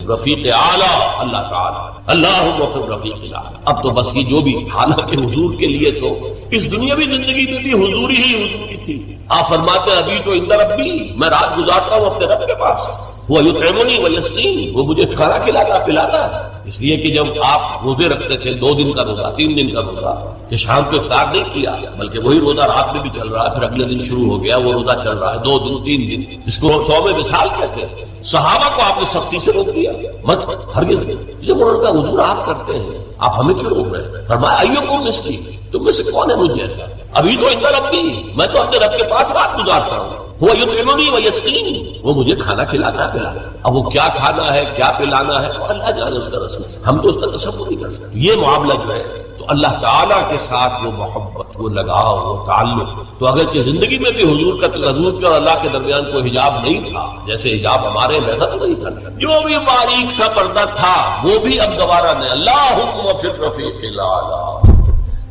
الرفیق اعلیٰ اللہ تعالیٰ اللہم فی الرفیق الاعلیٰ. اب تو بس یہ جو بھی، حالانکہ حضور کے لیے تو اس دنیاوی زندگی میں بھی حضوری ہی حضوری تھی. آپ فرماتے ہیں ابھی تو عند ربی، میں رات گزارتا ہوں اپنے رب کے پاس، وہ یطعمنی ویسقینی، وہ مجھے کھانا کھلاتا پلاتا ہے. اس لیے کہ جب آپ روزے رکھتے تھے 2 دن کا روزہ 3 دن کا روزہ، کہ شام کو افطار نہیں کیا بلکہ وہی روزہ رات میں بھی چل رہا ہے، پھر اگلے دن شروع ہو گیا وہ روزہ چل رہا ہے 2 دن 3 دن، اس کو صوم وصال کہتے ہیں. صحابہ کو آپ نے سختی سے روک دیا، مت ہرگز نہیں. جب انہوں نے کہا حضور آپ کرتے ہیں، آپ ہمیں کیوں روک رہے ہیں؟ فرمایا ایکم مثلی، تم میں سے کون ہے مجھ جیسا؟ ابھی تو عند ربی، میں تو اپنے رب کے پاس رات گزارتا ہوں، وہ یطعمنی ویسقینی، وہ مجھے کھانا کھلاتا پلاتا. اب وہ کیا کھانا ہے کیا پلانا ہے وہ اللہ جانے، اس کا رسول، ہم تو اس کا تصور نہیں کر سکتے. یہ معاملہ جو ہے تو اللہ تعالیٰ کے ساتھ وہ محبت، وہ لگاؤ، وہ تعلق. تو اگرچہ زندگی میں بھی حضور کے اور اللہ کے درمیان کوئی حجاب نہیں تھا، جیسے حجاب ہمارے ویسا تو نہیں تھا، جو بھی باریک سا پردہ تھا وہ بھی اب دوبارہ نہیں. اللہم فی الرفیق الاعلیٰ.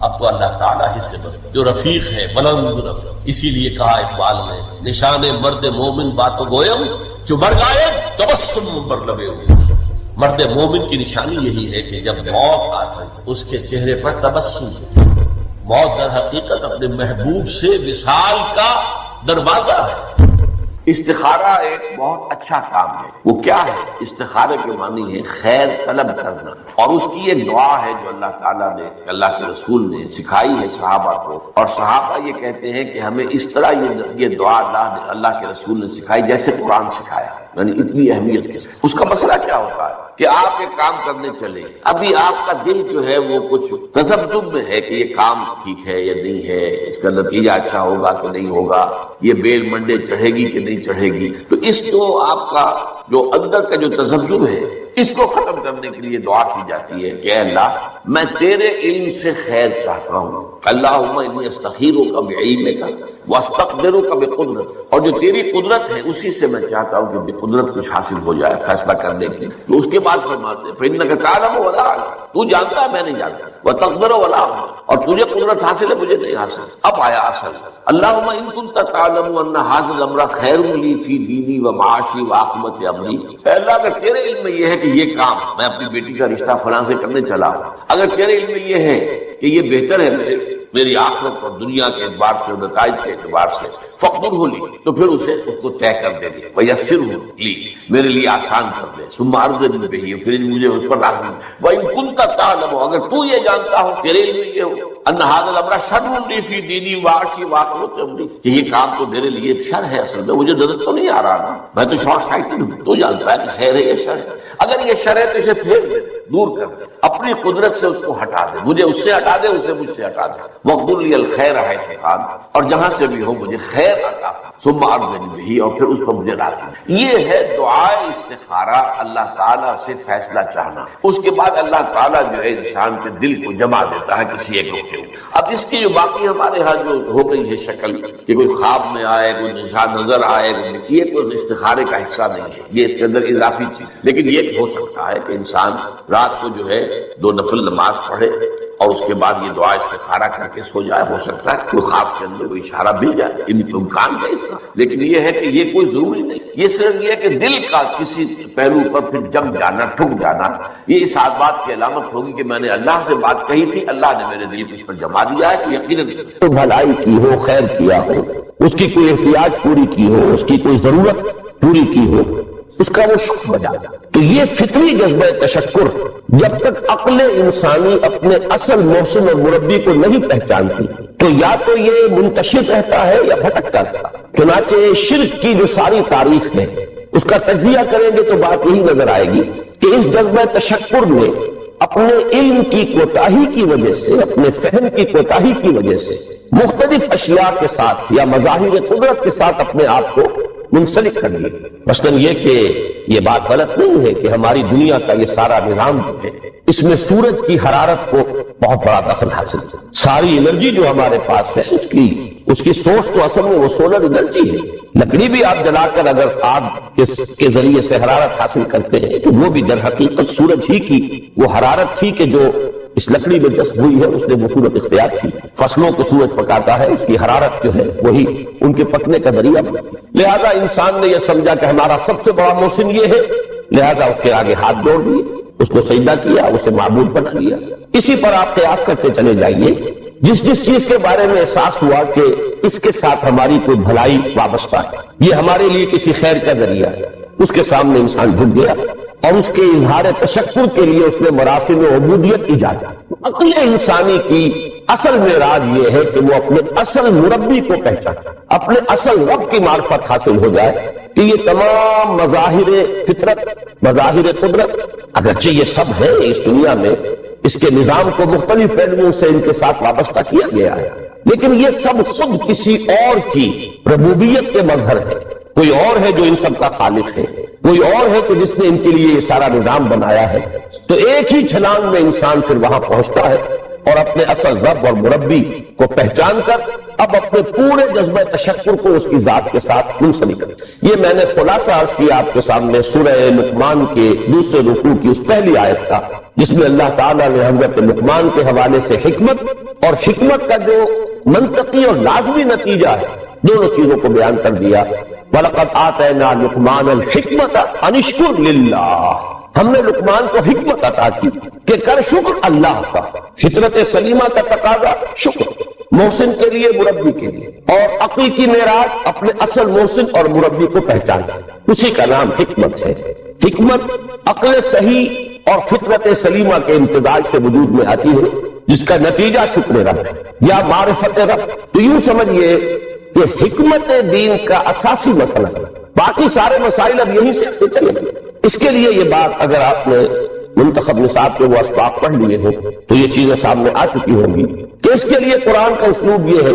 اب تو اللہ تعالیٰ ہی سے جو رفیق ہے، بلند رفیق. اسی لیے کہا اقبال نے، نشان مرد مومن باتو گویم جو مر گائے تبسم بر لبے ہوئے. مرد مومن کی نشانی یہی ہے کہ جب موت آتی اس کے چہرے پر تبسم. موت در حقیقت اپنے محبوب سے وصال کا دروازہ ہے. استخارہ ایک بہت اچھا کام ہے. وہ کیا ہے؟ استخارے کے معنی ہے خیر طلب کرنا، اور اس کی یہ دعا ہے جو اللہ تعالیٰ نے، اللہ کے رسول نے سکھائی ہے صحابہ کو. اور صحابہ یہ کہتے ہیں کہ ہمیں اس طرح یہ دعا اللہ کے رسول نے سکھائی جیسے قرآن سکھایا، یعنی اتنی اہمیت کے ساتھ. اس کا مسئلہ کیا ہوتا ہے کہ آپ ایک کام کرنے چلے، ابھی آپ کا دل جو ہے وہ کچھ تذبذب میں ہے کہ یہ کام ٹھیک ہے یا نہیں ہے، اس کا نتیجہ اچھا ہوگا کہ نہیں ہوگا، یہ بیل منڈے چڑھے گی کہ نہیں چڑھے گی. تو اس کو آپ کا جو اندر کا جو تذبذب ہے اس کو ختم کرنے کے لیے دعا کی جاتی ہے کہ اے اللہ میں تیرے علم سے خیر چاہتا ہوں. اللہم انی استخیرک بعلمک واستقدرک بقدرت، اور جو تیری قدرت ہے اسی سے میں چاہتا ہوں کہ بقدرت کچھ حاصل ہو جائے فیصلہ کرنے کے. تو اس کے بعد فرماتے ہیں فإنک تعلم ولا اعلم، تو جانتا ہے میں نہیں جانتا، وتقدر ولا اقدر، اور تجھے قدرت حاصل ہے مجھے نہیں حاصل. اب آیا اصل، اللہم ان کنت تعلم ان ھذا الامر خیر لی فی دینی و معاشی و عاقبت امری. اے اللہ اگر تیرے علم میں یہ ہے کہ یہ کام میں اپنی بیٹی کا رشتہ فلاں سے کرنے چلا ہوں، اگر تیرے علم میں یہ ہے کہ یہ بہتر ہے میری آخرت اور دنیا کے اعتبار سے اور نتائج کے اعتبار سے، فقدرہ لی، تو پھر اس کو طے کر دے دے، ویسرہ لی، میرے لیے آسان کر دے، ثم ارضنی بہ، پھر مجھے اس پر راضی. وان کنت تعلم، اگر تو یہ جانتا ہو، تیرے علم میں یہ ہو، ان ھذا الامر شر لی فی دینی و معاشی و عاقبت امری، کہ یہ کام تو میرے لیے شر ہے، اصل میں مجھے نظر تو نہیں آ رہا نا، میں تو شارٹ سائٹڈ ہوں، تو جانتا ہے کہ خیر ہے یا شر ہے. اگر یہ شر ہے تو اسے پھیر دے، دور کر دے، اپنی قدرت سے اس کو ہٹا دے، مجھے اس سے ہٹا دے، اسے مجھ سے ہٹا دے. وقدر لی الخیر حیث کان، اور جہاں سے بھی ہو مجھے خیر عطا فرما، ثم ارضنی بہ، اور پھر اس پر مجھے راضی. یہ ہے دعائے استخارہ، اللہ تعالیٰ سے فیصلہ چاہنا. اس کے بعد اللہ تعالیٰ جو ہے انسان کے دل کو جما دیتا ہے کسی ایک وقت. اب اس کی جو باقی ہمارے ہاں جو ہو گئی ہے شکل کہ کوئی خواب میں آئے، کوئی نشان نظر آئے، یہ کوئی استخارے کا حصہ نہیں ہے، یہ اس کے اندر اضافی چیز. لیکن یہ ہو سکتا ہے کہ انسان رات کو جو ہے 2 نفل نماز پڑھے اور اس کے بعد یہ دعا استخارہ کر کے سو جائے. ہو سکتا ہے کوئی خواب کے اندر کوئی اشارہ مل جائے، امکان ہے اس کا. لیکن یہ ہے کہ یہ کوئی ضروری نہیں، یہ صرف یہ ہے کہ دل کا کسی پہلو پر پھر جم جانا، ٹھک جانا، یہ اس بات کی علامت ہوگی کہ میں نے اللہ سے بات کہی تھی، اللہ نے میرے دل کو اس پر جما دیا ہے کہ یقیناً تو بھلائی کی ہو، خیر کیا ہو، اس کی کوئی احتیاج پوری کی ہو، اس کی کوئی ضرورت پوری کی ہو، اس کا وہ شکر بجا. تو یہ فطری جذبہ تشکر جب تک عقل انسانی اپنے اصل محسن اور مربی کو نہیں پہچانتی تو یا تو یہ منتشر رہتا ہے یا بھٹکتا رہتا. چنانچہ شرک کی جو ساری تاریخ ہے اس کا تجزیہ کریں گے تو بات یہی نظر آئے گی کہ اس جذبہ تشکر میں اپنے علم کی کوتاہی کی وجہ سے، اپنے فہم کی کوتاہی کی وجہ سے مختلف اشیاء کے ساتھ یا مظاہر قدرت کے ساتھ اپنے آپ کو منسلک کر لیے. مثلاً یہ کہ یہ بات غلط نہیں ہے کہ ہماری دنیا کا یہ سارا نظام جو ہے اس میں سورج کی حرارت کو بہت بڑا اثر حاصل ہے. ساری انرجی جو ہمارے پاس ہے اس کی سورس تو اصل میں وہ سولر انرجی ہے. لکڑی بھی آپ جلا کر اگر آگ کے ذریعے سے حرارت حاصل کرتے ہیں تو وہ بھی در حقیقت سورج ہی کی وہ حرارت تھی کہ جو اس لکڑی میں جذب ہوئی ہے، اس نے وہ صورت اختیار کی. فصلوں کو سورج پکاتا ہے، اس کی حرارت جو ہے وہی ان کے پکنے کا ذریعہ. لہذا انسان نے یہ سمجھا کہ ہمارا سب سے بڑا محسن یہ ہے لہذا اس کے آگے ہاتھ جوڑ دیے، اس کو سجدہ کیا، اسے معبود بنا لیا۔ اسی پر آپ قیاس کرتے چلے جائیے، جس جس چیز کے بارے میں احساس ہوا کہ اس کے ساتھ ہماری کوئی بھلائی وابستہ ہے، یہ ہمارے لیے کسی خیر کا ذریعہ ہے، اس کے سامنے انسان جھک گیا اور اس کے اظہار تشکر کے لیے اس نے مراسم عبودیت ایجاد کی۔ عقل انسانی کی اصل معراج یہ ہے کہ وہ اپنے اصل مربی کو پہچانے، اپنے اصل رب کی معرفت حاصل ہو جائے کہ یہ تمام مظاہر فطرت، مظاہر قدرت، اگرچہ یہ سب ہے اس دنیا میں، اس کے نظام کو مختلف پہلوؤں سے ان کے ساتھ وابستہ کیا گیا ہے، لیکن یہ سب خود کسی اور کی ربوبیت کے مظہر ہے۔ کوئی اور ہے جو ان سب کا خالق ہے، کوئی اور ہے کہ جس نے ان کے لیے یہ سارا نظام بنایا ہے۔ تو ایک ہی چھلانگ میں انسان پھر وہاں پہنچتا ہے اور اپنے اصل رب اور مربی کو پہچان کر اب اپنے پورے جذبہ تشکر کو اس کی ذات کے ساتھ منسلک کرے۔ یہ میں نے خلاصہ عرض کیا آپ کے سامنے سورہ لقمان کے دوسرے رکوع کی اس پہلی آیت کا، جس میں اللہ تعالیٰ نے حضرت لقمان کے حوالے سے حکمت اور حکمت کا جو منطقی اور لازمی نتیجہ ہے دونوں چیزوں کو بیان کر دیا۔ وَلَقَدْ آتَيْنَا لُقْمَانَ الْحِكْمَةَ أَنِ اشْكُرْ لِلَّهِ، ہم نے لقمان کو حکمت عطا کی کہ کر شکر اللہ کا۔ فطرت سلیمہ کا تقاضا شکر، محسن کے لیے، مربی کے لیے، اور عقل کی معراج اپنے اصل محسن اور مربی کو پہچانا، اسی کا نام حکمت ہے۔ حکمت عقل صحیح اور فطرت سلیمہ کے امتزاج سے وجود میں آتی ہے، جس کا نتیجہ شکر رب یا معرفت رب۔ تو یوں سمجھئے کہ حکمت دین کا اساسی مسئلہ ہے، باقی سارے مسائل اب یہیں سے چلے گئے۔ اس کے لیے یہ بات اگر آپ نے منتخب نصاب کے وہ اسباق پڑھ لیے ہوں تو یہ چیزیں سامنے آ چکی ہوں گی کہ اس کے لیے قرآن کا اسلوب یہ ہے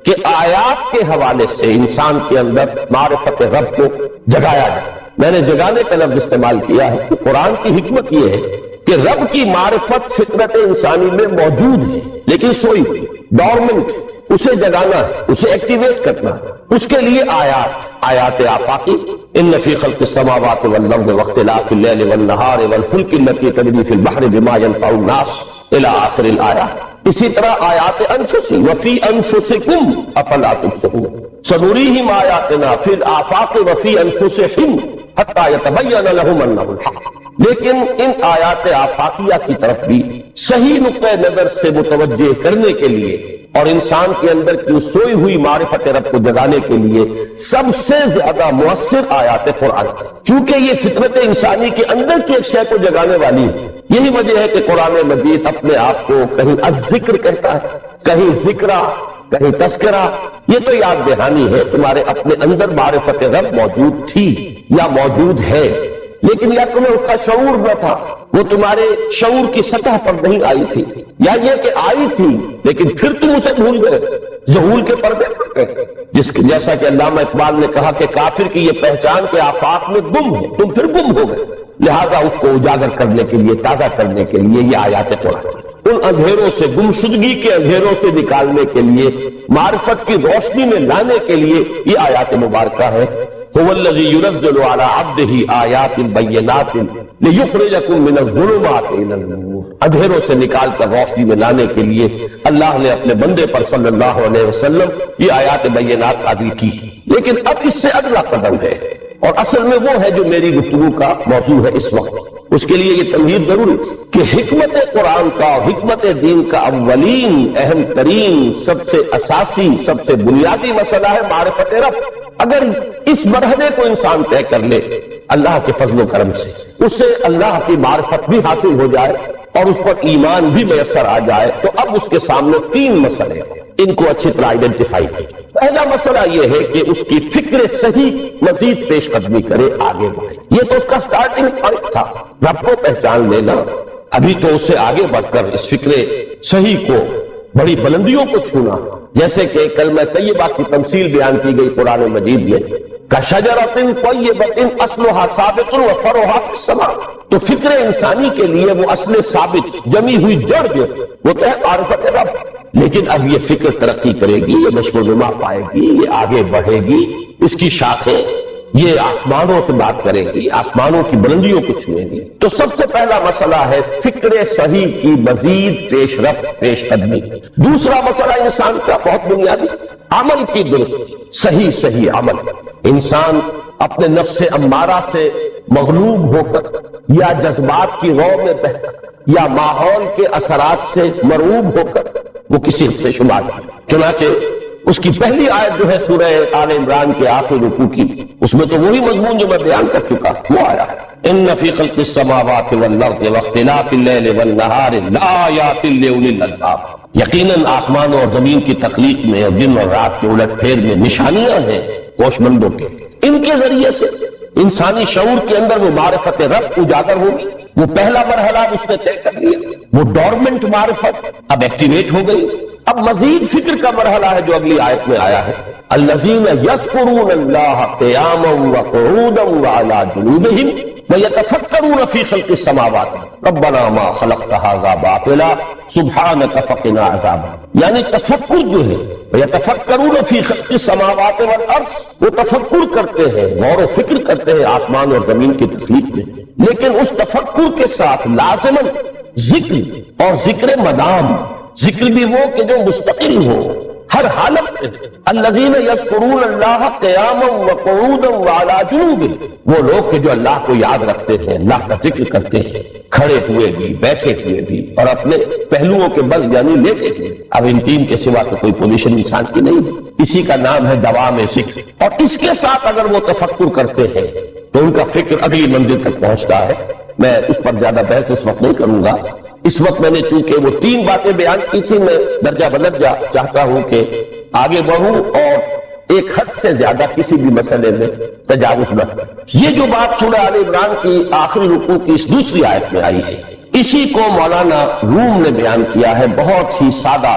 کہ آیات کے حوالے سے انسان کے اندر معرفت رب کو جگایا جائے۔ میں نے جگانے کا لفظ استعمال کیا ہے کہ قرآن کی حکمت یہ ہے کہ رب کی معرفت فطرت انسانی میں موجود ہے لیکن سوئی ہوئی، ڈورمنٹ، اسے جگانا ہے، اسے ایکٹیویٹ کرنا، اس کے لیے آیات آفاقی، ان فی خلق السماوات والارض واختلاف اللیل والنہار والفلک التی تجری فی البحر بما ینفع الناس الی آخر الآیہ۔ اسی طرح آیات انفسی وفی انفسکم افلا تبصرون سنریہم آیاتنا فی الآفاق وفی انفسہم حتی یتبین لہم انہ الحق۔ لیکن ان آیات آفاقیہ کی طرف بھی صحیح نقطہ نظر سے متوجہ کرنے کے لیے اور انسان کے اندر کی سوئی ہوئی معرفت رب کو جگانے کے لیے سب سے زیادہ مؤثر آیات قرآن، چونکہ یہ فطرت انسانی کے اندر کی ایک شے کو جگانے والی ہے۔ یہی وجہ ہے کہ قرآن مجید اپنے آپ کو کہیں الذکر کہتا ہے، کہیں ذکرہ، کہیں تذکرہ۔ یہ تو یاد دہانی ہے تمہارے اپنے اندر معرفت رب موجود تھی یا موجود ہے، لیکن یا تمہیں اس کا شعور نہ تھا، وہ تمہارے شعور کی سطح پر نہیں آئی تھی، یا یہ کہ آئی تھی لیکن پھر تم اسے بھول گئے، ظہور کے پردے پر گئے۔ جیسا کہ علامہ اقبال نے کہا کہ کافر کی یہ پہچان کے آفاق میں گم ہے، تم پھر گم ہو گئے۔ لہذا اس کو اجاگر کرنے کے لیے، تازہ کرنے کے لیے یہ آیات قرآن، ان اندھیروں سے، گمشدگی کے اندھیروں سے نکالنے کے لیے، معرفت کی روشنی میں لانے کے لیے یہ آیات مبارکہ ہے۔ هو الذي ينزل على عبده آیات بینات لیخرجکم من الظلمات الى النور، اندھیروں سے نکال کر روشنی میں لانے کے لیے اللہ نے اپنے بندے پر صلی اللہ علیہ وسلم یہ آیات بینات نازل کی۔ لیکن اب اس سے اگلا قدم ہے اور اصل میں وہ ہے جو میری گفتگو کا موضوع ہے اس وقت۔ اس کے لیے یہ تمہید ضروری کہ حکمت قرآن کا اور حکمت دین کا اولین، اہم ترین، سب سے اساسی، سب سے بنیادی مسئلہ ہے معرفت رب۔ اگر اس مرحلے کو انسان طے کر لے اللہ کے فضل و کرم سے، اسے اللہ کی معرفت بھی حاصل ہو جائے اور اس پر ایمان بھی میسر آ جائے، تو اب اس کے سامنے تین مسئلے ہیں، ان کو اچھی طرح آئیڈینٹیفائی کریں۔ پہلا مسئلہ یہ ہے کہ اس کی فکر صحیح مزید پیش قدمی کرے، آگے بڑھے۔ یہ تو اس کا سٹارٹنگ پوائنٹ تھا، رب کو پہچان لینا۔ ابھی تو اس سے آگے بڑھ کر اس فکر صحیح کو، بڑی بلندیوں کو چھونا، جیسے کہ کلمہ طیبہ کی تمثیل بیان کی گئی قرآن مجید میں، کشجرۃ طیبۃ اصلھا ثابت وفرعھا فی السماء۔ تو فکر انسانی کے لیے وہ اصل ثابت، جمی ہوئی جڑ جو وہ تو ہے معرفت رب۔ لیکن اب یہ فکر ترقی کرے گی، یہ نشو و نما پائے گی، یہ آگے بڑھے گی، اس کی شاخیں یہ آسمانوں سے بات کرے گی، آسمانوں کی بلندیوں کو چھوئے گی۔ تو سب سے پہلا مسئلہ ہے فکر صحیح کی مزید پیش رفت، پیش قدمی۔ دوسرا مسئلہ انسان کا بہت بنیادی، عمل کی درست صحیح عمل. انسان اپنے نفس امارہ سے مغلوب ہو کر یا جذبات کی رو میں بہ کر یا ماحول کے اثرات سے مرعوب ہو کر وہ کسی سے شمار نہیں. چنانچہ اس کی پہلی آیت جو ہے سورہ آل عمران کے آخر رکوع کی، اس میں تو وہی مضمون جو میں بیان کر چکا وہ آیا ہے. ان فی خلق السماوات والارض واختلاف اللیل والنہار لآیات لأولی الالباب. یقیناً آسمان اور زمین کی تخلیق میں اور دن اور رات کے الٹ پھیر میں نشانیاں ہیں ہوش مندوں کے. ان کے ذریعے سے انسانی شعور کے اندر وہ معرفت رب اجاگر ہوگی. وہ پہلا مرحلہ اس نے طے کر لیا، وہ ڈورمنٹ معرفت اب ایکٹیویٹ ہو گئی. اب مزید فکر کا مرحلہ ہے جو اگلی آیت میں آیا ہے، الذین یذکرون اللہ قیاما وقعودا وعلی جنوبہم ویتفکرون فی خلق السماوات ربنا ما خلقت ھذا باطلا سبحانک فقنا عذاب. یعنی تفکر جو ہے یتفکرون فی خلق السماوات والارض، وہ تفکر کرتے ہیں، غور و فکر کرتے ہیں آسمان اور زمین کی تخلیق میں، لیکن اس تفکر کے ساتھ لازماً ذکر اور ذکر مدام، ذکر بھی وہ کہ جو مستقل ہو ہر حالت میں. الذین یذکرون اللہ قیاما وقعودا وعلی جنوبہم، وہ لوگ کہ جو اللہ کو یاد رکھتے ہیں، اللہ کا ذکر کرتے ہیں، کھڑے ہوئے بھی، بیٹھے ہوئے بھی، اور اپنے پہلوؤں کے بل یعنی لیٹے ہوئے. اب ان تین کے سوا تو کوئی پوزیشن انسان کی نہیں ہے. اسی کا نام ہے دوام ذکر. اور اس کے ساتھ اگر وہ تفکر کرتے ہیں تو ان کا فکر اگلی منزل تک پہنچتا ہے. میں اس پر زیادہ بحث اس وقت نہیں کروں گا. اس وقت میں نے چونکہ وہ تین باتیں بیان کی تھی، میں درجہ بدرجہ چاہتا ہوں کہ آگے بڑھوں اور ایک حد سے زیادہ کسی بھی مسئلے میں تجاوز نہ کروں. یہ جو بات سورہ آل عمران کی آخری رکوع کی اس دوسری آیت میں آئی ہے، اسی کو مولانا روم نے بیان کیا ہے بہت ہی سادہ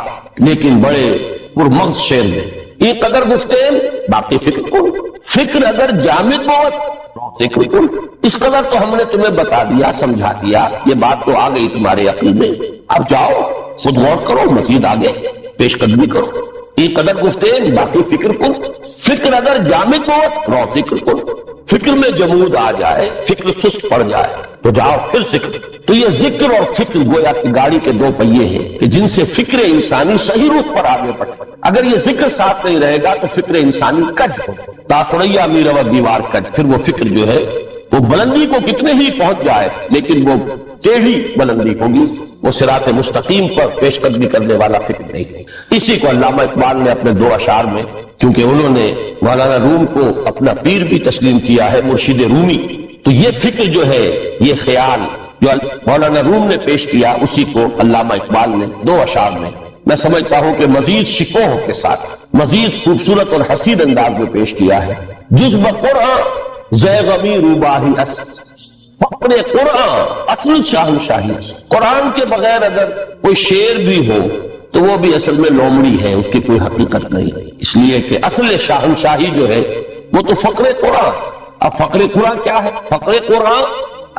لیکن بڑے پرمغز شعر میں. یہ قدر گفتین باقی فکر کن، فکر اگر جامد بہت ذکر کن. اس قدر تو ہم نے تمہیں بتا دیا، سمجھا دیا، یہ بات تو آ گئی تمہارے عقل میں. اب جاؤ خود غور کرو، مزید آگے پیش قدمی کرو. یہ قدر گفتین باقی فکر کن، فکر اگر جامد بہت رو ذکر کن. فکر میں جمود آ جائے، فکر سست پڑ جائے تو جاؤ پھر ذکر. تو یہ ذکر اور فکر گویا کہ گاڑی کے دو پہیے ہیں کہ جن سے فکر انسانی صحیح رخ پر آگے بڑھے. اگر یہ ذکر ساتھ نہیں رہے گا تو فکر انسانی کج ہو، تاخڑیا میر و دیوار کج. پھر وہ فکر جو ہے وہ بلندی کو کتنے ہی پہنچ جائے لیکن وہ ٹیڑھی بلندی ہوگی، وہ صراط مستقیم پر پیش قدمی کرنے والا فکر نہیں. اسی کو علامہ اقبال نے اپنے دو اشعار میں، کیونکہ انہوں نے مولانا روم کو اپنا پیر بھی تسلیم کیا ہے، مرشد رومی، تو یہ فکر جو ہے، یہ خیال جو مولانا روم نے پیش کیا، اسی کو علامہ اقبال نے دو اشعار میں میں سمجھتا ہوں کہ مزید شکوہ کے ساتھ مزید خوبصورت اور حسین انداز میں پیش کیا ہے. جز بقرآن زیغمی روباہی فقر قرآن اصل شاہنشاہی. قرآن کے بغیر اگر کوئی شعر بھی ہو تو وہ بھی اصل میں لومڑی ہے، اس کی کوئی حقیقت نہیں، اس لیے کہ اصل شاہنشاہی جو ہے وہ تو فقر قرآن. اب فقر قرآن کیا ہے؟ فقر قرآن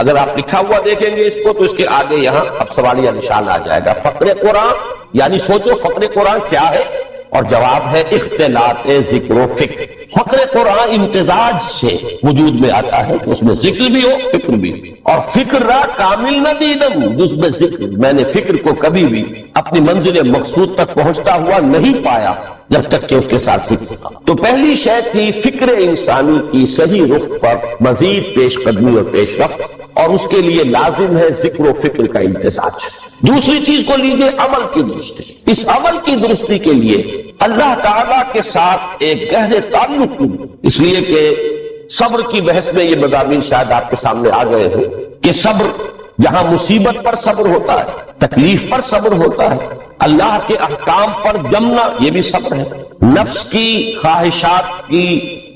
اگر آپ لکھا ہوا دیکھیں گے اس کو تو اس کے آگے یہاں اب سوالیہ نشان آ جائے گا. فقر قرآن یعنی سوچو فقر قرآن کیا ہے، اور جواب ہے اختلاط ذکر و فکر. فقر قرآن امتزاج سے وجود میں آتا ہے کہ اس میں ذکر بھی ہو فکر بھی. اور فکر را کامل نہ دیدم جس میں ذکر، میں نے فکر کو کبھی بھی اپنی منزل مقصود تک پہنچتا ہوا نہیں پایا جب تک کہ اس کے ساتھ ذکر. تو پہلی شے تھی فکر انسانی کی صحیح رخ پر مزید پیش قدمی اور پیش رفت، اور اس کے لیے لازم ہے ذکر و فکر کا امتزاج. دوسری چیز کو لیجیے عمل کی درستی. اس عمل کی درستی کے لیے اللہ تعالیٰ کے ساتھ ایک گہرے تعلق کی، اس لیے کہ صبر کی بحث میں یہ مضامین شاید آپ کے سامنے آ گئے ہیں کہ صبر جہاں مصیبت پر صبر ہوتا ہے، تکلیف پر صبر ہوتا ہے، اللہ کے احکام پر جمنا یہ بھی صبر ہے، نفس کی خواہشات کی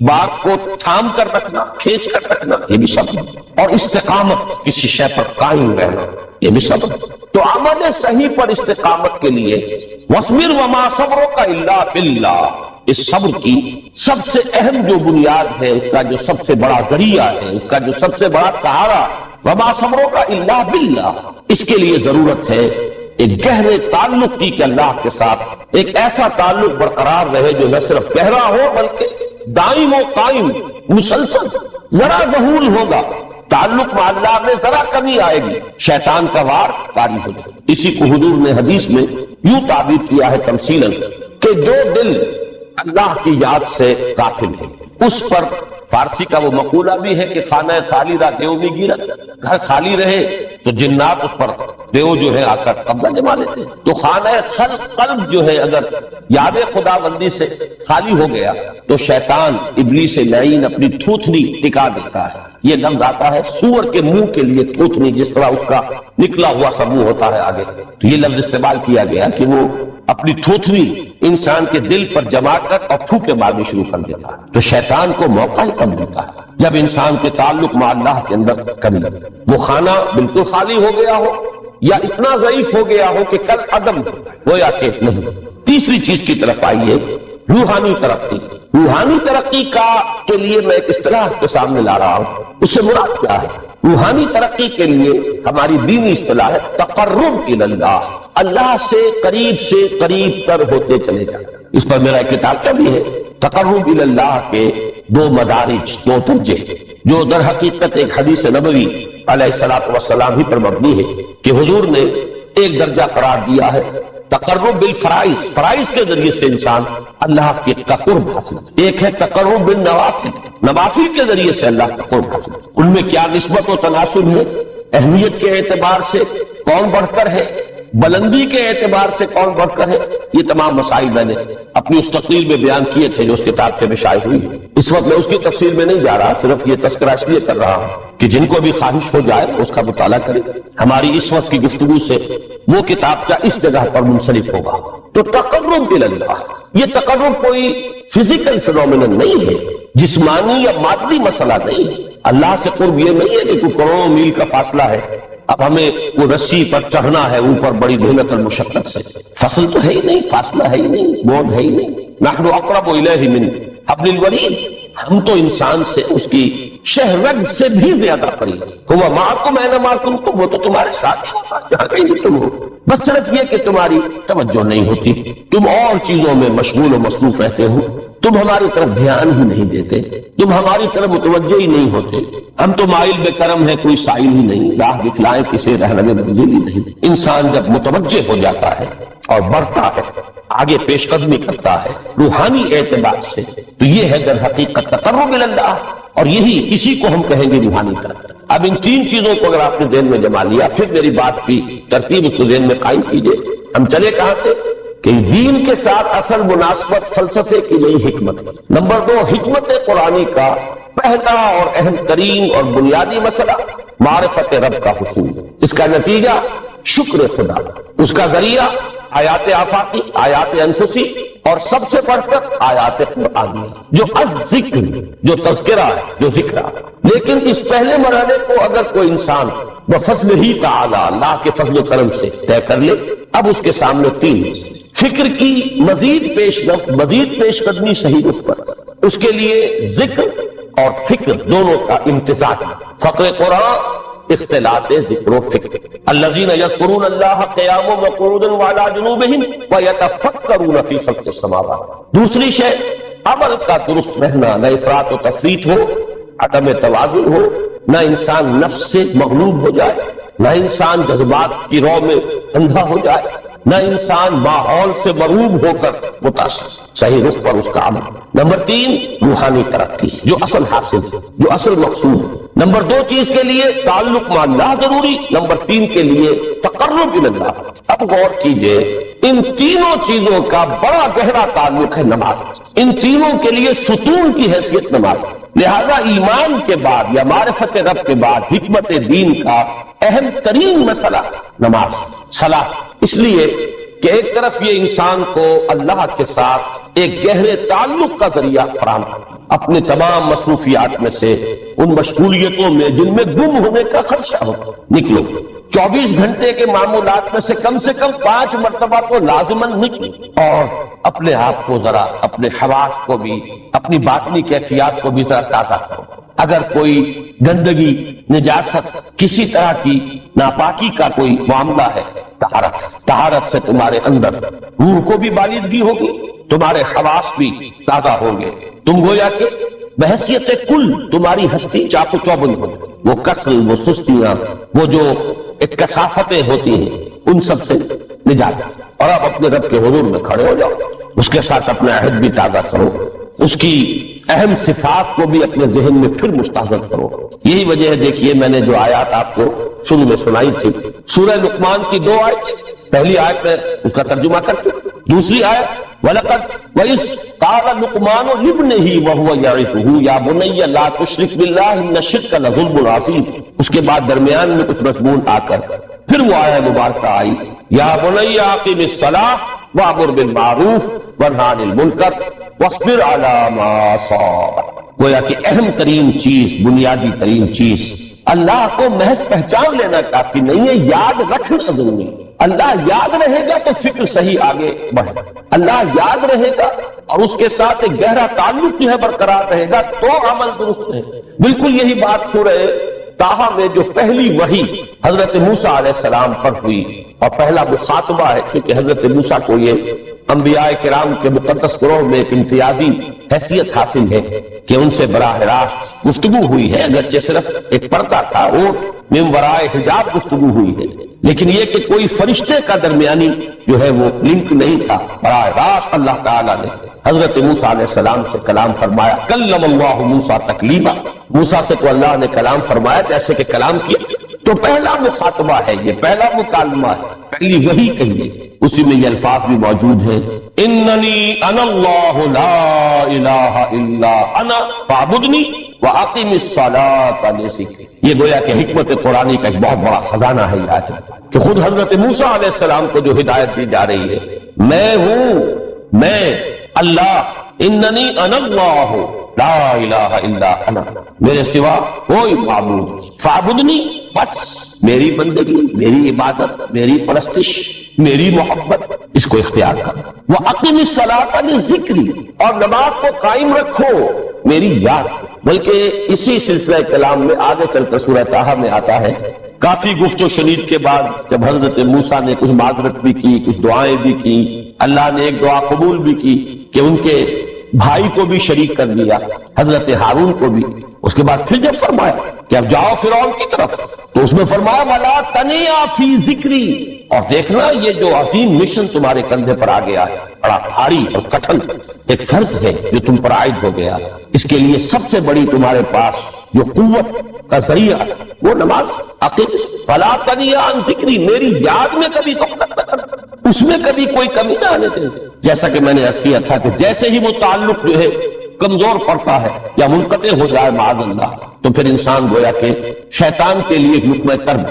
بات کو تھام کر رکھنا، کھینچ کر رکھنا یہ بھی صبر ہے، اور استقامت کسی شے پر قائم رہنا یہ بھی صبر ہے. تو عمل صحیح پر استقامت کے لیے وَاصْبِرْ وَمَا صَبْرُكَ إِلَّا بِاللَّهِ، اس صبر کی سب سے اہم جو بنیاد ہے، اس کا جو سب سے بڑا ذریعہ ہے، اس کا جو سب سے بڑا سہارا، وَمَا صَبْرُكَ إِلَّا بِاللَّهِ، اس کے لیے ضرورت ہے ایک گہرے تعلق کی کہ اللہ کے ساتھ ایک ایسا تعلق برقرار رہے جو نہ صرف گہرا ہو بلکہ دائم و قائم مسلسل. ذرا ظہور ہوگا تعلق مع اللہ میں ذرا کمی آئے گی، شیطان کا وار طاری ہو جائے. اسی کو حضور نے حدیث میں یوں تعبیر کیا ہے تمثیلاً کہ جو دل اللہ کی یاد سے غافل ہے، اس پر فارسی کا وہ مقولہ بھی ہے کہ خانہ خالی را دیو میں گرت، گھر خالی رہے تو جنات اس پر دیو جو ہے آ کر قبضہ جما لیتے ہیں۔ تو خانہ قلب جو ہے اگر یاد خدا بندی سے خالی ہو گیا تو شیطان ابلیس لعین اپنی تھوتنی ٹکا دیتا ہے۔ یہ لفظ آتا ہے سور کے منہ کے لیے تھوتنی، جس طرح اس کا نکلا ہوا سا منہ ہوتا ہے آگے، تو یہ لفظ استعمال کیا گیا کہ وہ اپنی تھوتنی انسان کے دل پر جما کر اور تھوکے مارنی شروع کر دیتا ہے۔ تو شیطان کو موقع ہی کم ملتا ہے جب انسان کے تعلق مع اللہ کے اندر کمی، وہ خانہ بالکل خالی ہو گیا ہو یا اتنا ضعیف ہو گیا ہو کہ کل عدم گویا کہ نہیں۔ تیسری چیز کی طرف آئیے، روحانی ترقی۔ روحانی ترقی کے لیے میں ایک اصطلاح کے سامنے لا رہا ہوں، اس سے مراد کیا ہے؟ روحانی ترقی کے لیے ہماری دینی اصطلاح ہے تقرب اللہ، اللہ سے قریب تر ہوتے چلے جائیں۔ اس پر میرا ایک کتاب بھی ہے، تقرب اللہ کے دو مدارج، دو درجے، جو در حقیقت ایک حدیث نبوی علیہ الصلوۃ والسلام ہی پر مبنی ہے کہ حضور نے ایک درجہ قرار دیا ہے تقرب بالفرائض، فرائض کے ذریعے سے انسان اللہ کا قرب حاصل، ایک ہے تقرب بالنوافل، نوافل کے ذریعے سے اللہ کا قرب حاصل۔ ان میں کیا نسبت و تناسب ہے، اہمیت کے اعتبار سے کون بڑھ کر ہے، بلندی کے اعتبار سے کون بڑھ کر ہے، یہ تمام مسائل میں نے اپنی اس تقریر میں بیان کیے تھے جو اس کتاب کے میں شائع ہوئی۔ اس وقت میں اس کی تفصیل میں نہیں جا رہا، صرف یہ تذکرہ اس لیے کر رہا ہوں کہ جن کو بھی خواہش ہو جائے اس کا مطالعہ کرے۔ ہماری اس وقت کی گفتگو سے وہ کتاب کا اس جگہ پر منسلک ہوگا۔ تو تقرب اللہ، یہ تقرب کوئی فزیکل فینومینن نہیں ہے، جسمانی یا مادی مسئلہ نہیں ہے۔ اللہ سے قرب یہ نہیں ہے کہ کوئی کروڑوں میل کا فاصلہ ہے، اب ہمیں وہ رسی پر چڑھنا ہے اوپر بڑی محنت اور مشقت سے، فصل تو ہے ہی نہیں، فاصلہ ہے ہی نہیں، بورڈ ہے ہی نہیں۔ نحن اقرب الیہ من حبل الورید، ہم تو انسان سے اس کی شہرگ سے بھی زیادہ قریب۔ ہوا معکم اینما کنتم، وہ تو تمہارے ساتھ ہی ہوتا ہے جہاں کہیں بھی تم ہو، بس صرف یہ کہ تمہاری توجہ نہیں ہوتی، تم اور چیزوں میں مشغول و مصروف رہتے ہو، تم ہماری طرف دھیان ہی نہیں دیتے، تم ہماری طرف متوجہ ہی نہیں ہوتے۔ ہم تو مائل بے کرم ہے، کوئی سائل ہی نہیں، راہ دکھلائے کسی رہنمے منزل ہی نہیں۔ انسان جب متوجہ ہو جاتا ہے اور بڑھتا ہے، آگے پیش قدمی کرتا ہے روحانی اعتبار سے، تو یہ ہے در حقیقت تقرب اللہ، اور یہی اسی کو ہم کہیں گے روحانی ترقی۔ اب ان تین چیزوں کو اگر آپ نے ذہن میں جما لیا، پھر میری بات کی ترتیب اس کو ذہن میں قائم کیجئے۔ ہم چلے کہاں سے کہ دین کے ساتھ اصل مناسبت فلسفے کی نہیں، حکمت۔ نمبر 2، حکمت قرآنی کا پہلا اور اہم ترین اور بنیادی مسئلہ معرفت رب کا حصول، اس کا نتیجہ شکر خدا، اس کا ذریعہ آیات آفاقی، آیات انفسی، اور سب سے بڑھ کر آیات قرآنی، جو الذکر، جو تذکرہ ہے، جو ذکر ہے۔ لیکن اس پہلے مرحلے کو اگر کوئی انسان بفضل ہی تعالی، اللہ کے فضل و کرم سے طے کر لے، اب اس کے سامنے تین فکر کی مزید پیش قدمی صحیح اس پر، اس کے لیے ذکر اور فکر دونوں کا امتزاج، فقر قرآن اختلاط ذکر و فکر۔ الذین یذکرون اللہ قیاما وقعودا وعلی جنوبہم ویتفکرون فی خلق السماوات۔ دوسری شے عمل کا درست رہنا، نہ افراط و تفریط ہو، عدم توازن ہو، نہ انسان نفس سے مغلوب ہو جائے، نہ انسان جذبات کی رو میں اندھا ہو جائے، نہ انسان ماحول سے مرعوب ہو کر متاثر، صحیح رخ پر اس کا عمل۔ نمبر 3، روحانی ترقی، جو اصل حاصل ہے، جو اصل مقصود ہے۔ نمبر 2 چیز کے لیے تعلق مع اللہ ضروری، نمبر 3 کے لیے تقرب اللہ۔ اب غور کیجئے، ان تینوں چیزوں کا بڑا گہرا تعلق ہے نماز، ان تینوں کے لیے ستون کی حیثیت نماز۔ لہذا ایمان کے بعد یا معرفت رب کے بعد حکمت دین کا اہم ترین مسئلہ نماز، صلاۃ، اس لیے کہ ایک طرف یہ انسان کو اللہ کے ساتھ ایک گہرے تعلق کا ذریعہ فراہم کرتا ہے، اپنے تمام مصروفیات میں سے، ان مشغولیتوں میں جن میں گم ہونے کا خدشہ ہو، نکلو۔ 24 گھنٹے کے معمولات میں سے کم 5 مرتبہ تو لازماً نکلو، اور اپنے آپ کو ذرا، اپنے حواس کو بھی، اپنی باطنی کیفیات کو بھی ذرا تازہ کرو۔ اگر کوئی گندگی، نجاست، کسی طرح کی ناپاکی کا کوئی معاملہ ہے، طہارت سے تمہارے اندر روح کو بھی بالندگی ہوگی، تمہارے حواس بھی تازہ ہوں گے، تم گویا کہ بحیثیت کل تمہاری ہستی چاق و چوبند ہو، وہ کسل، وہ سستیاں، وہ جو ایک کثافتیں ہوتی ہیں، ان سب سے نجات۔ اور آپ اپنے رب کے حضور میں کھڑے ہو جاؤ، اس کے ساتھ اپنا عہد بھی تازہ کرو، اس کی اہم صفات کو بھی اپنے ذہن میں پھر مستحضر کرو۔ یہی وجہ ہے، دیکھیے میں نے جو آیات آپ کو شروع میں سنائی تھی، سورہ لقمان کی 2 آیتیں، پہلی آیت میں اس کا ترجمہ کر چکے، دوسری آیت وَلَقَدْ وَإِذْ قَالَ لُقْمَانُ لِابْنِهِ وَهُوَ يَعِظُهُ يَا بُنَيَّ لَا تُشْرِكْ بِاللَّهِ إِنَّ الشِّرْكَ لَظُلْمٌ عَظِيمٌ۔ اس کے بعد درمیان میں کچھ مضمون آ کر پھر وہ آیت مبارکہ آئی، یا بنی اقم الصلاۃ وامر بالمعروف وانہی عن المنکر واصبر علی ما اصابک۔ گویا کہ اہم ترین چیز، بنیادی ترین چیز، اللہ کو محض پہچان لینا کافی نہیں ہے، یاد رکھنا ضروری ہے۔ اللہ یاد رہے گا تو فکر صحیح آگے بڑھے، اللہ یاد رہے گا اور اس کے ساتھ ایک گہرا تعلق جو ہے برقرار رہے گا تو عمل درست ہے۔ بالکل یہی بات سورہ طٰہٰ میں جو پہلی وحی حضرت موسیٰ علیہ السلام پر ہوئی اور پہلا مخاطبہ ہے، کیونکہ حضرت موسیٰ کو یہ انبیاء کرام کے مقدس گروہ میں ایک امتیازی حیثیت حاصل ہے کہ ان سے براہ راست گفتگو ہوئی ہے، اگرچہ صرف ایک پردہ تھا اور من ورائے حجاب گفتگو ہوئی ہے، لیکن یہ کہ کوئی فرشتے کا درمیانی جو ہے وہ لنک نہیں تھا، براہ راست اللہ تعالیٰ نے حضرت موسیٰ علیہ السلام سے کلام فرمایا۔ کلم اللہ موسیٰ تکلیما، موسیٰ سے تو اللہ نے کلام فرمایا جیسے کہ کلام کیا۔ تو پہلا مخاطبہ ہے، یہ پہلا مکالمہ ہے، پہلی وحی کہیے، اسی میں یہ الفاظ بھی موجود ہیں، اننی انا اللہ لا الہ الا انا فاعبدنی واقم الصلاۃ لذکری۔ یہ گویا کہ حکمت قرآنی کا ایک بہت بڑا خزانہ ہے یہ آج، کہ خود حضرت موسیٰ علیہ السلام کو جو ہدایت دی جا رہی ہے، میں ہوں، میں اللہ، اننی انا اللہ لا الہ الا انا، میرے سوا کوئی معبود، فاعبدنی، بس میری بندگی، میری عبادت، میری پرستش، میری محبت، اس کو اختیار کر۔ وَأَقِمِ الصَّلَاةَ لِذِكْرِي، اور نماز کو قائم رکھو میری یاد۔ بلکہ اسی سلسلہ کلام میں آگے چل کر سورہ طٰہٰ میں آتا ہے، کافی گفت و شنید کے بعد جب حضرت موسیٰ نے کچھ معذرت بھی کی، کچھ دعائیں بھی کی، اللہ نے ایک دعا قبول بھی کی کہ ان کے بھائی کو بھی شریک کر دیا، حضرت ہارون کو بھی۔ اس کے بعد پھر جب فرمایا کہ اب جاؤ فرعون کی طرف، تو اس میں فرمایا وَلَا تَنِيَا فِي ذِكْرِي، اور دیکھنا یہ جو عظیم مشن تمہارے کندھے پر آ گیا ہے، بڑا بھاری اور کٹھن ایک فرض ہے جو تم پر عائد ہو گیا، اس کے لیے سب سے بڑی تمہارے پاس جو قوت کا ذریعہ ہے وہ نماز۔ فَلَا تَنِيَا عَن ذِكْرِي، میری یاد میں کبھی غفلت نہ کرنا، اس میں کبھی کوئی کمی نہ آنے دیں۔ جیسا کہ میں نے عرض کیا تھا کہ جیسے ہی وہ تعلق جو ہے کمزور پڑتا ہے یا منقطع ہو جائے معاذ اللہ، تو پھر انسان گویا کہ شیطان کے لیے ایک لقمہ ترب۔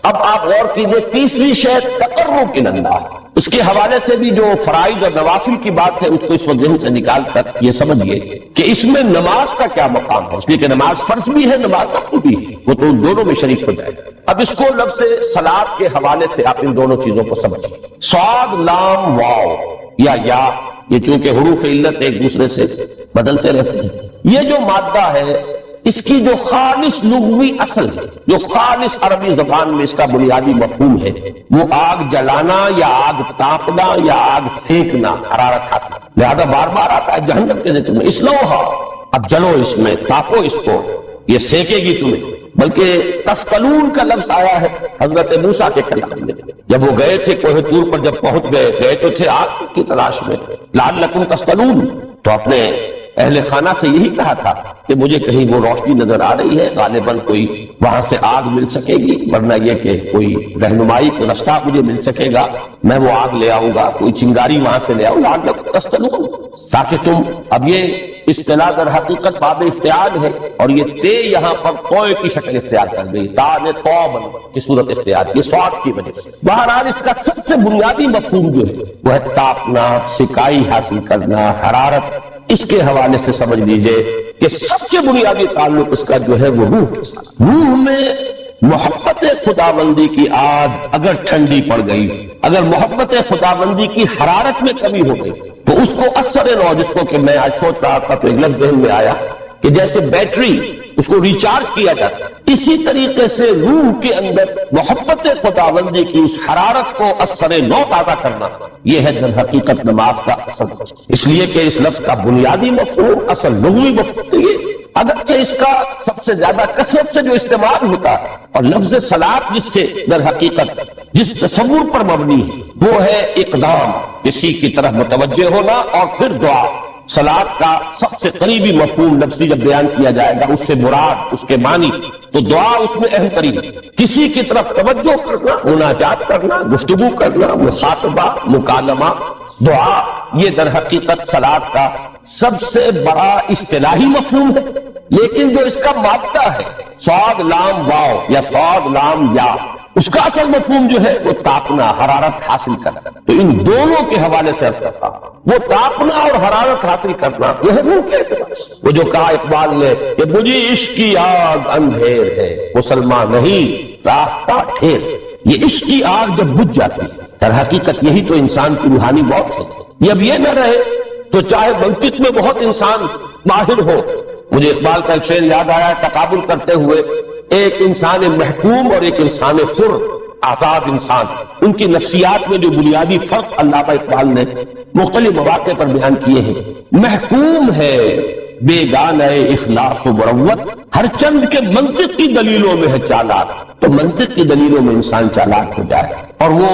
اب آپ غور کیجئے، تیسری شے تقرب اللہ، اس کے حوالے سے بھی جو فرائض اور نوافل کی بات ہے اس کو اس وقت ذہن سے نکال کر یہ سمجھیے کہ اس میں نماز کا کیا مقام ہے، اس لیے کہ نماز فرض بھی ہے، نماز نفل بھی ہے، وہ تو دونوں میں شریک ہو جائے۔ اب اس کو لفظ صلاۃ کے حوالے سے آپ ان دونوں چیزوں کو سمجھیں، صاد لام واو یا یہ چونکہ حروف علت ایک دوسرے سے بدلتے رہتے ہیں، یہ جو مادہ ہے اس کی جو خالص لغوی اصل ہے، جو خالص عربی زبان میں اس کا بنیادی مفہوم ہے، وہ آگ جلانا یا آگ تاپنا یا آگ سینکنا، حرارت حاصل، لہذا بار بار آتا ہے جہنم کے ذکر میں، اسلوہا، اب جلو اس میں، تاپو اس کو، یہ سینکے گی تمہیں۔ بلکہ تسقلون کا لفظ آیا ہے حضرت موسیٰ کے کلام میں، جب وہ گئے تھے کوہ طور پر، جب پہنچ گئے تو تھے آگ کی تلاش میں، لعلکم تسقلون، تو اپنے اہل خانہ سے یہی کہا تھا کہ مجھے کہیں وہ روشنی نظر آ رہی ہے، غالباً کوئی وہاں سے آگ مل سکے گی، ورنہ یہ کہ کوئی رہنمائی کو رستہ مجھے مل سکے گا، میں وہ آگ لے آؤں گا، کوئی چنگاری وہاں سے لے آؤں، لعلکم تسقلون، تاکہ تم، اب یہ اصطلاح در حقیقت باب افتعال ہے، اور یہ تے یہاں پر کوئے کی شکل اختیار کر گئی، تا نے توبن کی صورت اختیار کی، سواد کی وجہ سے۔ بہرحال اس کا سب سے بنیادی مفہوم جو ہے وہ ہے تاپنا، سکائی حاصل کرنا، حرارت۔ اس کے حوالے سے سمجھ لیجئے کہ سب سے بنیادی تعلق اس کا جو ہے وہ روح کے ساتھ۔ روح میں محبت خداوندی کی آگ اگر ٹھنڈی پڑ گئی، اگر محبت خداوندی کی حرارت میں کمی ہو گئی، تو اس کو اثر نو، جس کو کہ میں آج سوچ رہا تھا تو ایک لفظ ذہن میں آیا کہ جیسے بیٹری اس کو ریچارج کیا جاتا ہے، اسی طریقے سے روح کے اندر محبت خداوندی کی اس حرارت کو اثر نو تازہ کرنا، یہ ہے در حقیقت نماز کا اصل۔ اس لیے کہ اس لفظ کا بنیادی مفہوم، اصل لغوی مفہوم یہ، اگرچہ اس کا سب سے زیادہ کثرت سے جو استعمال ہوتا ہے، اور لفظ صلاۃ جس سے در حقیقت جس تصور پر مبنی ہے وہ ہے اقدام، کسی کی طرف متوجہ ہونا اور پھر دعا. صلاۃ کا سب سے قریبی مفہوم لفظی جب بیان کیا جائے گا اس سے مراد اس کے معنی تو دعا اس میں اہم ترین. کسی کی طرف توجہ کرنا، مناجات کرنا، گفتگو کرنا، مخاطبہ، مکالمہ، دعا، یہ در حقیقت صلاۃ کا سب سے بڑا اصطلاحی مفہوم ہے. لیکن جو اس کا مادہ ہے صاد لام واو یا صاد لام یا، اس کا اصل مفہوم جو ہے وہ تاپنا، حرارت حاصل کرنا. تو ان دونوں کے حوالے سے عرض کرتا ہوں وہ تاپنا اور حرارت حاصل کرنا وہ ہے روح کے اعتبار سے. وہ جو کہا اقبال نے کہ مجھے عشق کی آگ اندھیر ہے مسلمان نہیں راستہ ٹھیر. یہ عشق کی آگ جب بجھ جاتی ہے در حقیقت یہی تو انسان کی روحانی موت ہے. یہ اب یہ نہ رہے تو چاہے منطق میں بہت انسان ماہر ہو. مجھے اقبال کا ایک شعر یاد آیا تقابل کرتے ہوئے، ایک انسان محکوم اور ایک انسان حر آزاد انسان، ان کی نفسیات میں جو بنیادی فرق علامہ اقبال نے مختلف مواقع پر بیان کیے ہیں. محکوم ہے بیگانہ اخلاص و مروت، ہر چند کے منطق کی دلیلوں میں ہے چالاک. تو منطق کی دلیلوں میں انسان چالاک ہو جائے اور وہ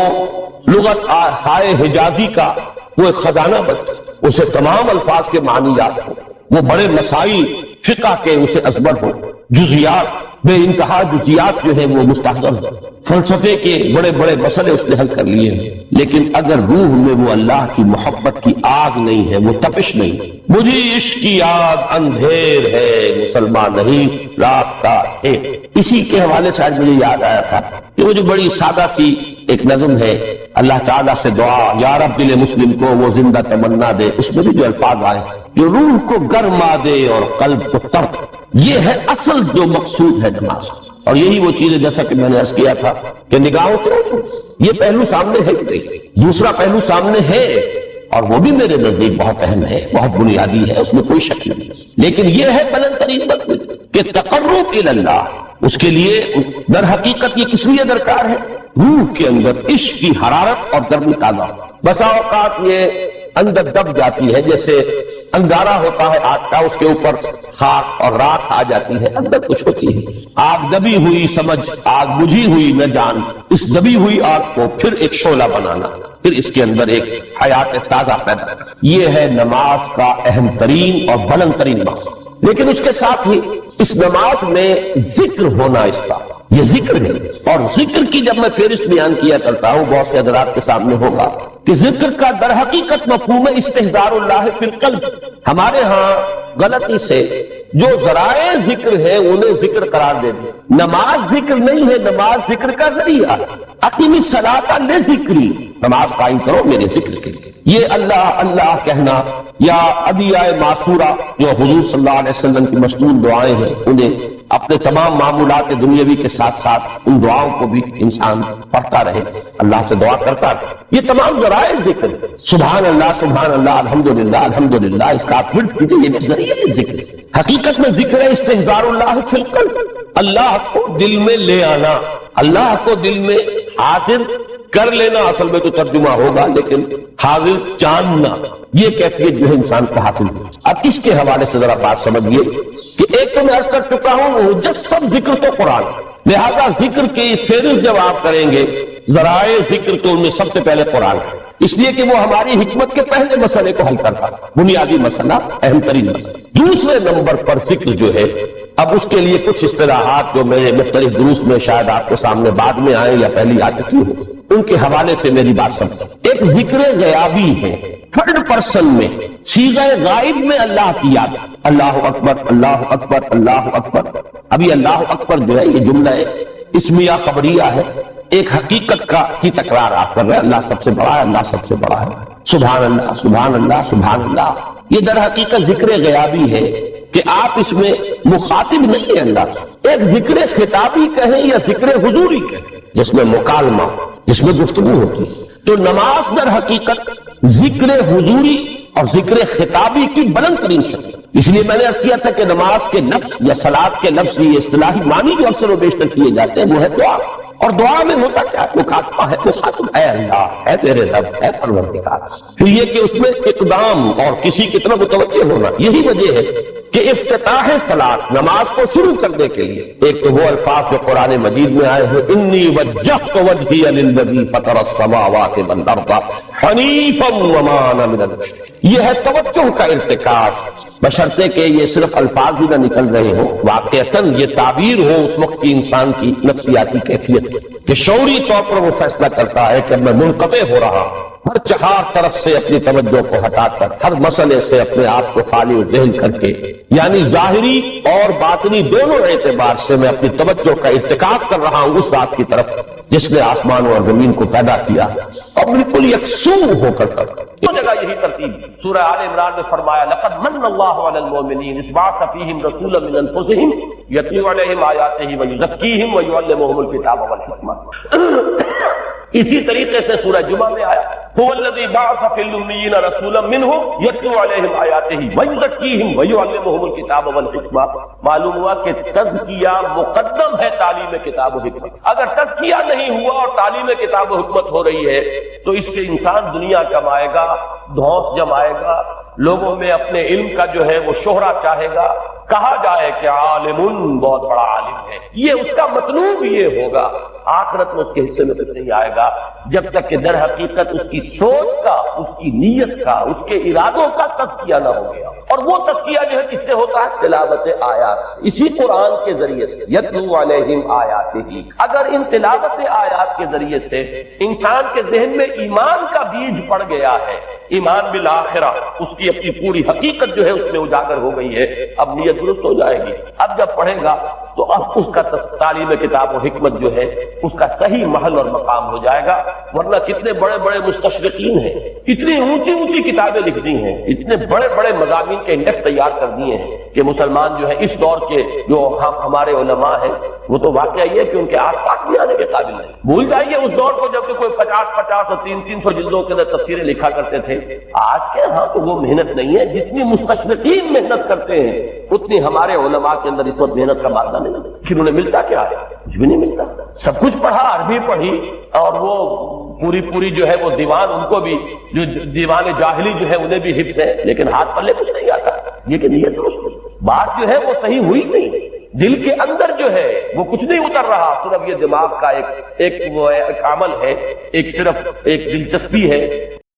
لغت ہائے حجازی کا وہ ایک خزانہ بن، اسے تمام الفاظ کے معنی یاد ہو، وہ بڑے مسائل فقہ کے اسے ازبر ہو، جزیات بے انتہا جزیات جو ہیں وہ مستحضر ہو، فلسفے کے بڑے بڑے مسئلے اس نے حل کر لیے ہیں. لیکن اگر روح میں وہ اللہ کی محبت کی آگ نہیں ہے، وہ تپش نہیں. مجھے عشق کی آگ اندھیر ہے مسلمان نہیں راستہ ہے. اسی کے حوالے سے آج مجھے یاد آیا تھا کہ وہ جو بڑی سادہ سی ایک نظم ہے اللہ تعالیٰ سے دعا یا رب دل مسلم کو وہ زندہ تمنا دے، اس میں بھی جو الفاظ آئے جو روح کو گرما دے اور قلب کو ترک، یہ ہے اصل جو مقصود ہے نماز. اور یہی وہ چیز ہے جیسا کہ میں نے عرض کیا تھا کہ نگاہوں سے یہ پہلو سامنے ہے کہ نہیں، دوسرا پہلو سامنے ہے اور وہ بھی میرے نزدیک بہت اہم ہے، بہت بنیادی ہے، اس میں کوئی شک نہیں. لیکن یہ ہے بلند ترین مطلب کہ تقرب الی اللہ، اس کے لیے در حقیقت یہ کس لیے درکار ہے؟ روح کے اندر عشق کی حرارت اور گرمی تازہ. بسا اوقات یہ اندر دب جاتی ہے، جیسے انگارہ ہوتا ہے آگ کا، اس کے اوپر خاک اور راکھ آ جاتی ہے، اندر کچھ ہوتی ہے. آگ دبی ہوئی سمجھ، آگ بجھی ہوئی نہ جان، اس دبی ہوئی آگ کو پھر ایک شعلہ بنانا، پھر اس کے اندر ایک حیات تازہ پیدا کرنا. یہ ہے نماز کا اہم ترین اور بلند ترین مقصد. لیکن اس کے ساتھ ہی اس نماز میں ذکر ہونا، اس کا یہ ذکر ہے. اور ذکر کی جب میں فہرست بیان کیا کرتا ہوں بہت سے حضرات کے سامنے ہوگا کہ ذکر کا در حقیقت مفہوم ہے استحضار اللہ فی القلب. ہمارے ہاں غلطی سے جو ذرائع ذکر ہے انہیں ذکر قرار دے دیں. نماز ذکر نہیں ہے، نماز ذکر کا ذریعہ. اقیم الصلاۃ لذکری، نماز قائم کرو میرے ذکر کے لیے. یہ اللہ اللہ کہنا یا ادعیہ معصورہ جو حضور صلی اللہ علیہ وسلم کی مشہور دعائیں ہیں، انہیں اپنے تمام معمولات دنیاوی کے ساتھ ساتھ ان دعاؤں کو بھی انسان پڑھتا رہے، اللہ سے دعا کرتا رہے. یہ تمام ذرائع ذکر، سبحان اللہ الحمدللہ الحمدللہ، اس کا آپ ورد کیجئے، یہ ذریعہ ذکر. حقیقت میں ذکر ہے استحضار اللہ فی القلب، اللہ کو دل میں لے آنا، اللہ کو دل میں حاضر کر لینا. اصل میں تو ترجمہ ہوگا لیکن حاضر جاننا، یہ کیفیت جو ہے انسان کو حاصل ہے. اب اس کے حوالے سے ذرا بات سمجھیے کہ ایک تو میں عرض کر چکا ہوں مجسم ذکر تو قرآن، لہذا ذکر کی فہرست جب آپ کریں گے ذرائع ذکر تو ان میں سب سے پہلے قرآن ہے، اس لیے کہ وہ ہماری حکمت کے پہلے مسئلے کو حل کرتا ہے، بنیادی مسئلہ، اہم ترین مسئلہ. دوسرے نمبر پر ذکر جو ہے، اب اس کے لیے کچھ اصطلاحات جو میرے مختلف دروس میں شاید آپ کے سامنے بعد میں آئیں یا پہلی آ چکی ہو، ان کے حوالے سے میری بات سمجھیں. ایک ذکر غیابی ہے، تھرڈ پرسن میں، صیغہ غائب میں اللہ کی یاد، اللہ اکبر اللہ اکبر اللہ اکبر. ابھی اللہ اکبر جو ہے یہ جملہ ہے اسمیہ خبریہ ہے، ایک حقیقت کی تکرار آپ کر رہے ہیں، اللہ سب سے بڑا ہے، اللہ سب سے بڑا ہے، سبحان اللہ سبحان اللہ سبحان اللہ. یہ در حقیقت ذکر غیابی ہے کہ آپ اس میں مخاطب نہیں ہیں اللہ سے. ایک ذکر خطابی کہیں یا ذکر حضوری کہیں جس میں مکالمہ، جس میں گفتگو ہوتی ہے. تو نماز در حقیقت ذکر حضوری اور ذکر خطابی کی بلند ترین شکل. اس لیے میں نے عرض کیا تھا کہ نماز کے لفظ یا صلاۃ کے لفظ یہ اصطلاحی معنی جو اکثر و بیشتر کیے جاتے ہیں وہ ہے دعا. اور دعا میں ہوتا کیا ہے؟ مخاطبہ ہے، مخاطب ہے اللہ، ہے تیرے رب، ہے پروردگار. پھر یہ کہ اس میں اقدام اور کسی کی طرف متوجہ ہونا. یہی وجہ ہے کہ افتتاح صلاۃ نماز کو شروع کرنے کے لیے ایک تو وہ الفاظ جو قرآن مجید میں آئے ہیں انی وجہت وجہی للذی فطر السماوات والارض حنیفا وما انا من المشرکین، یہ ہے توجہ کا ارتکاز، بشرطے کہ یہ صرف الفاظ ہی نہ نکل رہے ہوں، واقعتاً یہ تعبیر ہو اس وقت کی انسان کی نفسیاتی کیفیت کہ شعوری طور پر وہ فیصلہ کرتا ہے کہ میں منقطع ہو رہا ہوں، ہر چہار طرف سے اپنی توجہ کو ہٹا کر، ہر مسئلے سے اپنے آپ کو خالی و ذہن کر کے، یعنی ظاہری اور باطنی دونوں اعتبار سے میں اپنی توجہ کا ارتکاز کر رہا ہوں اس ذات کی طرف جس نے آسمانوں اور زمین کو پیدا کیا اور بالکل یکسو ہو کر دو جگہ یہی ترتیب سورہ آل عمران میں فرمایا لقد من اللہ علی المؤمنین اذ بعث فیہم رسولا من انفسہم یتلو علیہم آیاتہ ویزکیہم ویعلمہم الکتاب والحکمہ۔ اسی طریقے سے سورہ جمعہ میں آیا هو الذی بعث فی الامیین رسولا منہم یتلو علیہم آیاتہ ویزکیہم ویعلمہم الکتاب والحکمہ۔ معلوم ہوا کہ تزکیہ مقدم ہے تعلیم کتاب و حکمت۔ اگر تزکیہ نہیں ہوا اور تعلیم کتاب و حکمت ہو رہی ہے تو اس سے انسان دنیا کمائے گا، دھوس جمائے گا، لوگوں میں اپنے علم کا جو ہے وہ شہرہ چاہے گا، کہا جائے کہ عالم بہت بڑا عالم ہے، یہ اس کا مطلوب یہ ہوگا، آخرت میں اس کے حصے میں کچھ نہیں آئے گا جب تک کہ در حقیقت اس کی سوچ کا، اس کی نیت کا، اس کے ارادوں کا تزکیہ نہ ہو گیا۔ اور وہ تزکیہ جو ہے کس سے ہوتا ہے؟ تلاوت آیات سے، اسی قرآن کے ذریعے سے یتلو علیہم آیاتہ۔ اگر ان تلاوت آیات کے ذریعے سے انسان کے ذہن میں ایمان کا بیج پڑ گیا ہے، ایمان بالآخرہ، اس کی اپنی پوری حقیقت جو ہے اس میں اجاگر ہو گئی ہے، اب نیت درست ہو جائے گی۔ اب جب پڑھے گا تو اب اس کا تعلیم کتاب و حکمت جو ہے اس کا صحیح محل اور مقام ہو جائے گا۔ ورنہ کتنے بڑے بڑے مستشرقین ہیں، اتنی اونچی اونچی کتابیں لکھ دی ہیں، اتنے بڑے بڑے مضامین کے انڈیکس تیار کر دیے ہیں کہ مسلمان جو ہے اس دور کے جو ہمارے علماء ہیں وہ تو واقعہ یہ ہے کہ ان کے آس پاس بھی آنے کے قابل نہیں۔ بھول جائیے اس دور کو جب کہ کوئی 50 اور 300 جلدوں کے اندر تفسیریں لکھا کرتے تھے۔ آج کے ہاں تو وہ محنت نہیں ہے، جتنی مستشرقین محنت کرتے ہیں اتنی ہمارے علماء کے اندر اس وقت محنت کا مادہ نہیں ہے۔ پھر انہیں ملتا کیا ہے؟ کچھ بھی نہیں ملتا۔ سب کچھ پڑھا، عربی پڑھی، اور وہ پوری جو ہے وہ دیوان، ان کو بھی جو دیوان جاہلی جو ہے انہیں بھی حفظ ہے، لیکن ہاتھ پلے کچھ نہیں آتا۔ یہ کہ نیت درست، بات جو ہے وہ صحیح ہوئی نہیں، دل کے اندر جو ہے وہ کچھ نہیں اتر رہا، صرف یہ دماغ کا ایک عمل ہے، ایک صرف ایک دلچسپی ہے